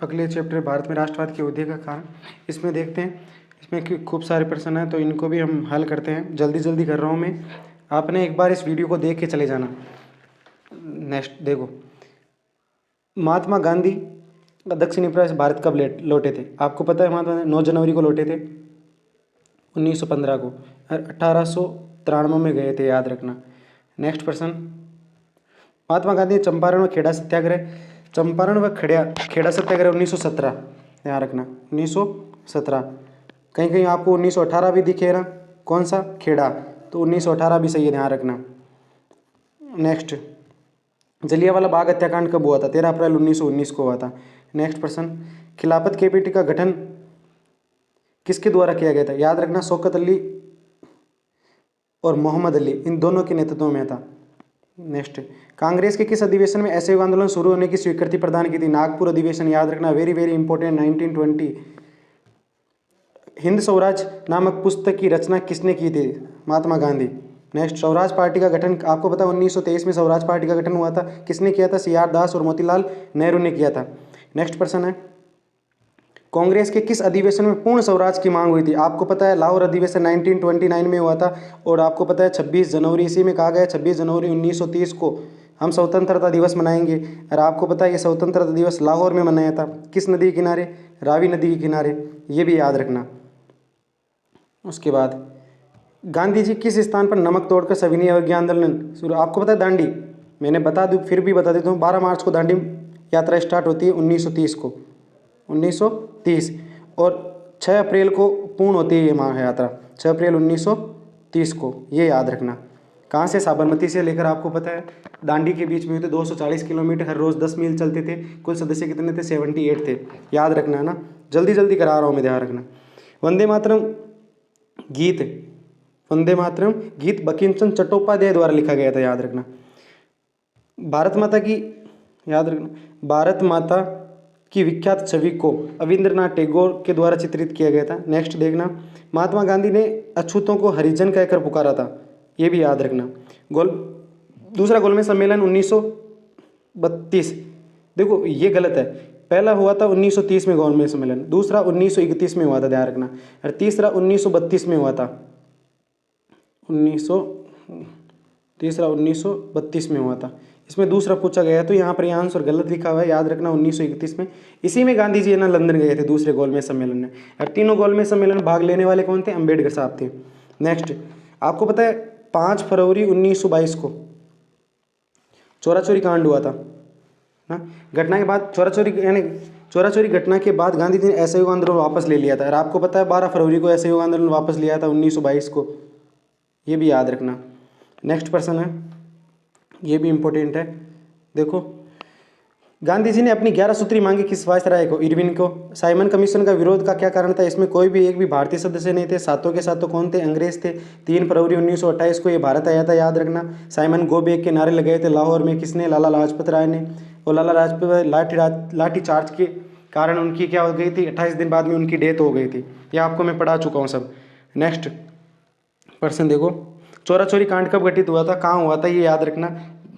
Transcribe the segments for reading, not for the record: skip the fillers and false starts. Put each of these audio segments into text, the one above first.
अगले चैप्टर भारत में राष्ट्रवाद के उदय का कारण, इसमें देखते हैं, इसमें खूब सारे प्रश्न हैं तो इनको भी हम हल करते हैं। जल्दी जल्दी कर रहा हूँ मैं, आपने एक बार इस वीडियो को देख के चले जाना। नेक्स्ट देखो, महात्मा गांधी दक्षिण अफ्रीका से भारत कब लौटे थे? आपको पता है महात्मा गांधी 9 जनवरी को लौटे थे 1915 को, 1893 में गए थे, याद रखना। नेक्स्ट प्रश्न, महात्मा गांधी ने चंपारण व खेड़ा सत्याग्रह, चंपारण व खेड़ा सत्याग्रह 1917, ध्यान रखना 1917। कहीं कहीं आपको 1918 भी दिखे ना, कौन सा? खेड़ा, तो 1918 भी सही है, ध्यान रखना। नेक्स्ट, जलियांवाला बाग हत्याकांड कब हुआ था? 13 अप्रैल 1919 को हुआ था। नेक्स्ट प्रश्न, खिलाफत कमेटी का गठन किसके द्वारा किया गया था? याद रखना, शौकत अली और मोहम्मद अली, इन दोनों के नेतृत्व में था। नेक्स्ट, कांग्रेस के किस अधिवेशन में असहयोग आंदोलन शुरू होने की स्वीकृति प्रदान की थी? नागपुर अधिवेशन, याद रखना, very very important, 1920। Hind Swaraj नामक पुस्तक की रचना किसने की थी? महात्मा गांधी। नेक्स्ट, स्वराज पार्टी का गठन आपको पता है 1923 में स्वराज पार्टी का गठन हुआ था, किसने किया था? सी आर दास और मोतीलाल नेहरू ने किया था। नेक्स्ट प्रश्न है, कांग्रेस के किस अधिवेशन में पूर्ण स्वराज की मांग हुई थी? आपको पता है लाहौर अधिवेशन 1929 में हुआ था, और आपको पता है 26 जनवरी, इसी में कहा गया 26 जनवरी 1930 को हम स्वतंत्रता दिवस मनाएंगे। और आपको पता है ये स्वतंत्रता दिवस लाहौर में मनाया था, किस नदी के किनारे? रावी नदी के किनारे, ये भी याद रखना। उसके बाद, गांधी जी किस स्थान पर नमक तोड़कर सविनय अवज्ञा आंदोलन शुरू? आपको पता है दांडी, मैंने बता दूं फिर भी बता देता हूँ, 12 मार्च को दांडी यात्रा स्टार्ट होती है 1930 को, 1930, और 6 अप्रैल को पूर्ण होती है ये यात्रा, 6 अप्रैल 1930 को, ये याद रखना। कहाँ से? साबरमती से लेकर आपको पता है दांडी के बीच में होते 240 किलोमीटर, हर रोज़ 10 मील चलते थे। कुल सदस्य कितने थे? 78 थे, याद रखना है ना, जल्दी जल्दी करा रहा हूँ मैं, ध्यान रखना। वंदे मातरम गीत, वंदे मातरम गीत बंकिम चंद्र चट्टोपाध्याय द्वारा लिखा गया था, याद रखना। भारत माता की, याद रखना, भारत माता की विख्यात छवि को रविंद्रनाथ टैगोर के द्वारा चित्रित किया गया था। नेक्स्ट देखना, महात्मा गांधी ने अछूतों को हरिजन कहकर पुकारा था, ये भी याद रखना। दूसरा गोलमेज सम्मेलन 1932, देखो ये गलत है, पहला हुआ था 1930 में गोलमेज सम्मेलन, दूसरा 1931 में हुआ था, ध्यान रखना, और तीसरा 1932 में हुआ था, 1932 में हुआ था। इसमें दूसरा पूछा गया है तो यहाँ पर आंसर गलत लिखा हुआ है, याद रखना 1931 में। इसी में गांधी जी ना लंदन गए थे दूसरे गोलमेज सम्मेलन में, और तीनों गोलमेज सम्मेलन में भाग लेने वाले कौन थे? अम्बेडकर साहब थे। नेक्स्ट, आपको पता है 5 फरवरी 1922 को चोरा चोरी कांड हुआ था ना, घटना के बाद चोरा चोरी घटना के बाद गांधी जी ने असहयोग आंदोलन वापस ले लिया था, और आपको पता है 12 फरवरी को असहयोग आंदोलन वापस लिया था 1922 को, ये भी याद रखना। नेक्स्ट प्रश्न है, ये भी इंपॉर्टेंट है, देखो, गांधी जी ने अपनी 11 सूत्री मांगी किस वायसराय को? इरविन को। साइमन कमीशन का विरोध का क्या कारण था? इसमें कोई भी एक भी भारतीय सदस्य नहीं थे, सातों के सातों कौन थे? अंग्रेज थे। 3 फरवरी 1928 को ये भारत आया था, याद रखना। साइमन गो बैक के नारे लगाए थे लाहौर में, किसने? लाला लाजपत राय ने। और लाला लाजपत राय लाठी चार्ज के कारण उनकी क्या हो गई थी? 28 दिन बाद में उनकी डेथ हो गई थी, ये आपको मैं पढ़ा चुका हूँ सब। नेक्स्ट प्रश्न देखो, चोरा चोरी कांड कब घटित हुआ था, कहाँ हुआ था? ये याद रखना,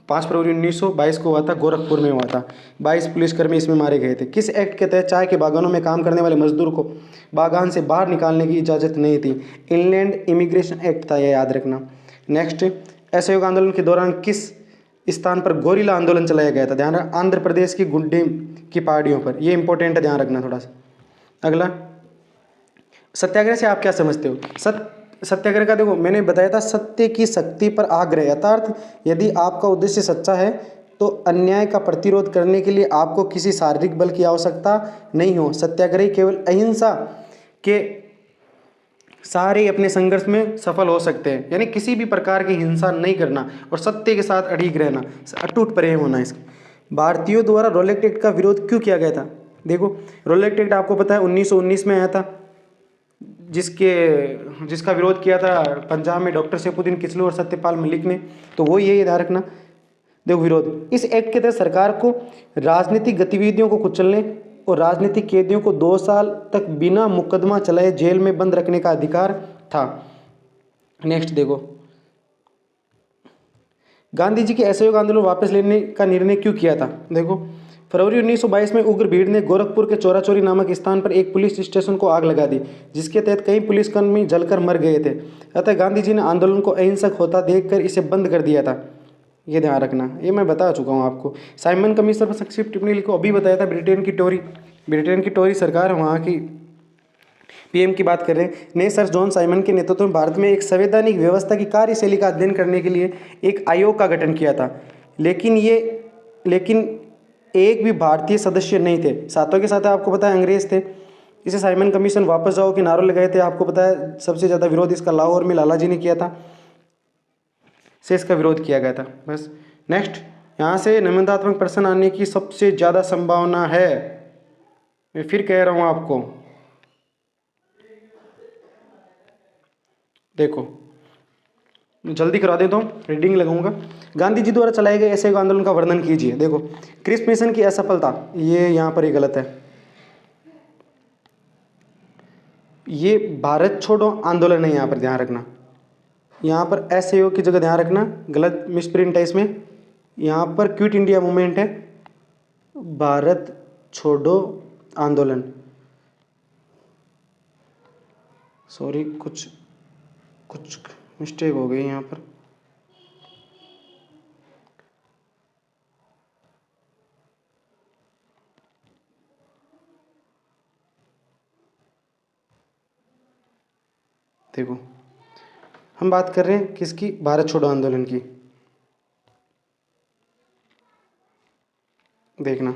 5 फरवरी 1922 को हुआ था, गोरखपुर में हुआ था। 22 पुलिसकर्मी इसमें मारे गए थे। किस एक्ट के तहत चाय के बागानों में काम करने वाले मजदूर को बागान से बाहर निकालने की इजाज़त नहीं थी? इनलैंड इमिग्रेशन एक्ट था, यह याद रखना। नेक्स्ट, असहयोग आंदोलन के दौरान किस स्थान पर गोरिल्ला आंदोलन चलाया गया था? ध्यान रखना, आंध्र प्रदेश की गुड्डेम की पहाड़ियों पर, यह इंपॉर्टेंट है, ध्यान रखना थोड़ा सा। अगला, सत्याग्रह से आप क्या समझते हो? सत्याग्रह का देखो मैंने बताया था, सत्य की शक्ति पर आग्रह, अर्थात यदि आपका उद्देश्य सच्चा है तो अन्याय का प्रतिरोध करने के लिए आपको किसी शारीरिक बल की आवश्यकता नहीं हो। सत्याग्रही केवल अहिंसा के सारे अपने संघर्ष में सफल हो सकते हैं, यानी किसी भी प्रकार की हिंसा नहीं करना और सत्य के साथ अड़िग रहना, अटूट प्रेम होना। इसका भारतीयों द्वारा रोलेक्ट एक्ट का विरोध क्यों किया गया था? देखो, रोलेक्ट एक्ट आपको पता है 1919 में आया था, जिसका विरोध किया था पंजाब में डॉक्टर सैफुद्दीन किचलू और सत्यपाल मलिक ने, तो वो ये याद रखना। देखो, विरोध, इस एक्ट के तहत सरकार को राजनीतिक गतिविधियों को कुचलने और राजनीतिक कैदियों को 2 साल तक बिना मुकदमा चलाए जेल में बंद रखने का अधिकार था। नेक्स्ट देखो, गांधी जी के असहयोग आंदोलन वापस लेने का निर्णय क्यों किया था? देखो, फरवरी 1922 में उग्र भीड़ ने गोरखपुर के चोरा चोरी नामक स्थान पर एक पुलिस स्टेशन को आग लगा दी, जिसके तहत कई पुलिसकर्मी जलकर मर गए थे। अतः गांधी जी ने आंदोलन को अहिंसक होता देखकर इसे बंद कर दिया था। ये ध्यान रखना, ये मैं बता चुका हूँ आपको। साइमन कमीशन पर संक्षिप्त टिप्पणी लिखो, अभी बताया था। ब्रिटेन की टोरी सरकार, वहाँ की पीएम की बात कर रहे हैं, ने सर जॉन साइमन के नेतृत्व में भारत में एक संवैधानिक व्यवस्था की कार्यशैली का अध्ययन करने के लिए एक आयोग का गठन किया था, लेकिन एक भी भारतीय सदस्य नहीं थे। साथों के साथ आपको पता है अंग्रेज थे। इसे साइमन कमीशन वापस जाओ के नारों लगाए थे। आपको पता है सबसे ज़्यादा विरोध इसका लाहौर में लाला जी ने किया था, से इसका विरोध किया गया था। बस नेक्स्ट, यहाँ से निबंधात्मक प्रश्न आने की सबसे ज़्यादा संभावना है। मैं फिर कह रहा हूँ आपको, देखो जल्दी करा देता हूँ, रीडिंग लगाऊंगा। गांधी जी द्वारा चलाए गए असहयोग आंदोलन का वर्णन कीजिए। देखो, क्रिप्स मिशन की असफलता, ये यहाँ पर ही गलत है। ये भारत छोड़ो आंदोलन है, यहाँ पर ध्यान रखना। यहाँ पर असहयोग की जगह ध्यान रखना, गलत मिसप्रिंट है इसमें। यहाँ पर क्विट इंडिया मूवमेंट है, भारत छोड़ो आंदोलन। सॉरी, कुछ मिस्टेक हो गई यहाँ पर। देखो, हम बात कर रहे हैं किसकी, भारत छोड़ो आंदोलन की। देखना,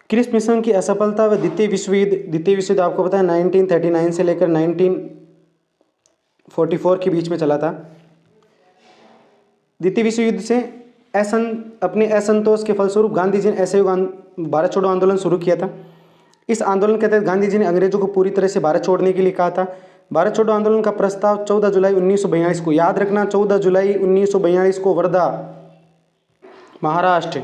क्रिप्स मिशन की असफलता व द्वितीय विश्व युद्ध आपको पता है 1939 से लेकर 1944 के बीच में चला था। द्वितीय विश्व युद्ध से अपने असंतोष के फलस्वरूप गांधी जी ने असहयोग भारत छोड़ो आंदोलन शुरू किया था। इस आंदोलन के तहत गांधी जी ने अंग्रेजों को पूरी तरह से भारत छोड़ने के लिए कहा था। भारत छोड़ो आंदोलन का प्रस्ताव 14 जुलाई 1942 को, याद रखना 14 जुलाई 1942 को वर्धा, महाराष्ट्र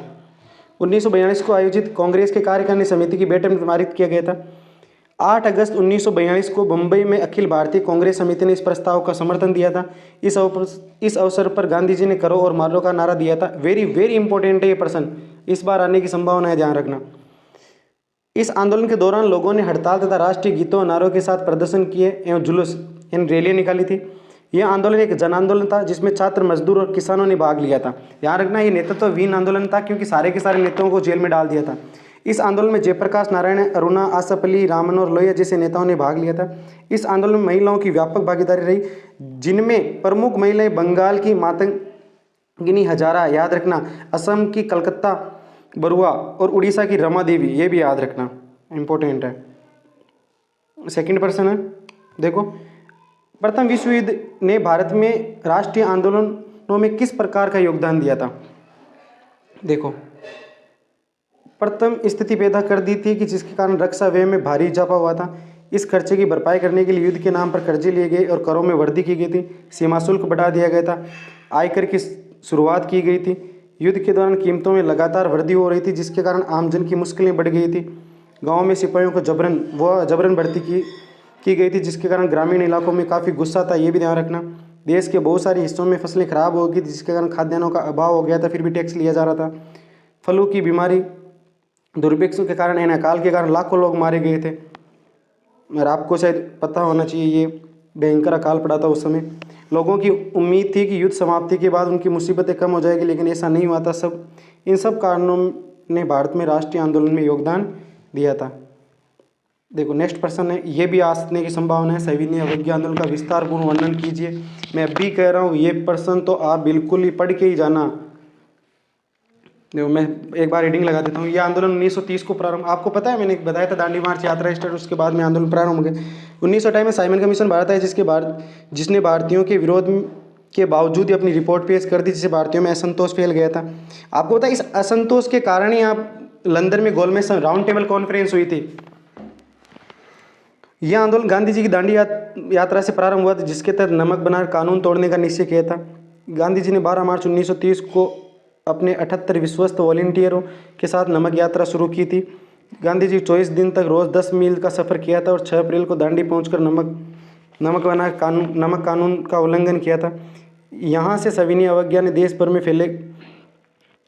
1942 को आयोजित कांग्रेस के कार्यकारिणी समिति की बैठक में पारित किया गया था। 8 अगस्त 1942 को मुंबई में अखिल भारतीय कांग्रेस समिति ने इस प्रस्ताव का समर्थन दिया था। इस अवसर पर गांधी जी ने करो और मारो का नारा दिया था। वेरी वेरी इंपॉर्टेंट है ये प्रश्न, इस बार आने की संभावना है, ध्यान रखना। इस आंदोलन के दौरान लोगों ने हड़ताल तथा राष्ट्रीय गीतों और नारों के साथ प्रदर्शन किए एवं जुलूस यानी रैलियां निकाली थी। यह आंदोलन एक जन आंदोलन था जिसमें छात्र, मजदूर और किसानों ने भाग लिया था। ध्यान रखना, ये नेतृत्वहीन आंदोलन था क्योंकि सारे के सारे नेताओं को जेल में डाल दिया था। इस आंदोलन में जयप्रकाश नारायण, अरुणा, आसफ अली, राममनोहर लोहिया जैसे नेताओं ने भाग लिया था। इस आंदोलन में महिलाओं की व्यापक भागीदारी रही, जिनमें प्रमुख महिलाएं बंगाल की मातंगिनी हजारा, याद रखना, असम की कलकत्ता बरुआ और उड़ीसा की रमा देवी, ये भी याद रखना, इंपॉर्टेंट है। सेकंड प्रश्न है, देखो, प्रथम विश्व युद्ध ने भारत में राष्ट्रीय आंदोलनों में किस प्रकार का योगदान दिया था। देखो, प्रथम स्थिति पैदा कर दी थी कि जिसके कारण रक्षा व्यय में भारी इजाफा हुआ था। इस खर्चे की भरपाई करने के लिए युद्ध के नाम पर कर्जे लिए गए और करों में वृद्धि की गई थी। सीमा शुल्क बढ़ा दिया गया था। आयकर की शुरुआत की गई थी। युद्ध के दौरान कीमतों में लगातार वृद्धि हो रही थी, जिसके कारण आमजन की मुश्किलें बढ़ गई थी। गाँव में सिपाहियों को जबरन भर्ती की गई थी, जिसके कारण ग्रामीण इलाकों में काफ़ी गुस्सा था, ये भी ध्यान रखना। देश के बहुत सारे हिस्सों में फसलें खराब हो गई थी, जिसके कारण खाद्यान्नों का अभाव हो गया था, फिर भी टैक्स लिया जा रहा था। फ्लू की बीमारी, दुर्भिक्ष के कारण यानी अकाल के कारण लाखों लोग मारे गए थे। और आपको शायद पता होना चाहिए, ये भयंकर अकाल पड़ा था उस समय। लोगों की उम्मीद थी कि युद्ध समाप्ति के बाद उनकी मुसीबतें कम हो जाएगी, लेकिन ऐसा नहीं हुआ था। इन सब कारणों ने भारत में राष्ट्रीय आंदोलन में योगदान दिया था। देखो, नेक्स्ट प्रश्न है, ये भी आ सकने की संभावना है। सविनय अवज्ञा आंदोलन का विस्तारपूर्ण वर्णन कीजिए। मैं अभी कह रहा हूँ, ये प्रश्न तो आप बिल्कुल ही पढ़ के ही जाना। देखो, मैं एक बार रीडिंग लगा देता हूँ। ये आंदोलन 1930 को प्रारंभ, आपको पता है मैंने बताया था दांडी मार्च यात्रा स्टार्ट, उसके बाद में आंदोलन प्रारंभ हो गए। 1928 में साइमन कमीशन भारत आया, जिसने भारतीयों के विरोध के बावजूद ही अपनी रिपोर्ट पेश कर दी, जिससे भारतीयों में असंतोष फैल गया था। आपको पता है इस असंतोष के कारण ही आप लंदन में गोलमेज राउंड टेबल कॉन्फ्रेंस हुई थी। यह आंदोलन गांधी जी की दांडी यात्रा से प्रारंभ हुआ था, जिसके तहत नमक बनाकर कानून तोड़ने का निश्चय किया था। गांधी जी ने 12 मार्च 1930 को अपने 78 विश्वस्त वॉलंटियरों के साथ नमक यात्रा शुरू की थी। गांधी जी 24 दिन तक रोज़ 10 मील का सफ़र किया था और 6 अप्रैल को दांडी पहुंचकर नमक कानून का उल्लंघन किया था। यहाँ से सविनय अवज्ञा ने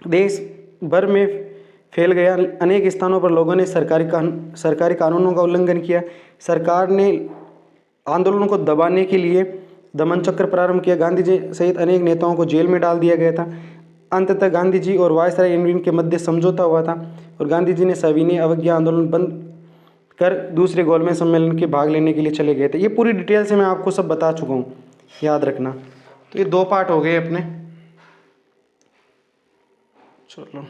देश भर में फैल गया। अनेक स्थानों पर लोगों ने सरकारी कानूनों का उल्लंघन किया। सरकार ने आंदोलनों को दबाने के लिए दमन चक्र प्रारंभ किया। गांधी जी सहित अनेक नेताओं को जेल में डाल दिया गया था। अंततः गांधी जी और वायसराय इरविन के मध्य समझौता हुआ था और गांधी जी ने सविनय अवज्ञा आंदोलन बंद कर दूसरे गोलमेज सम्मेलन के भाग लेने के लिए चले गए थे। ये पूरी डिटेल से मैं आपको सब बता चुका हूँ, याद रखना। तो ये 2 पार्ट हो गए अपने। चलो।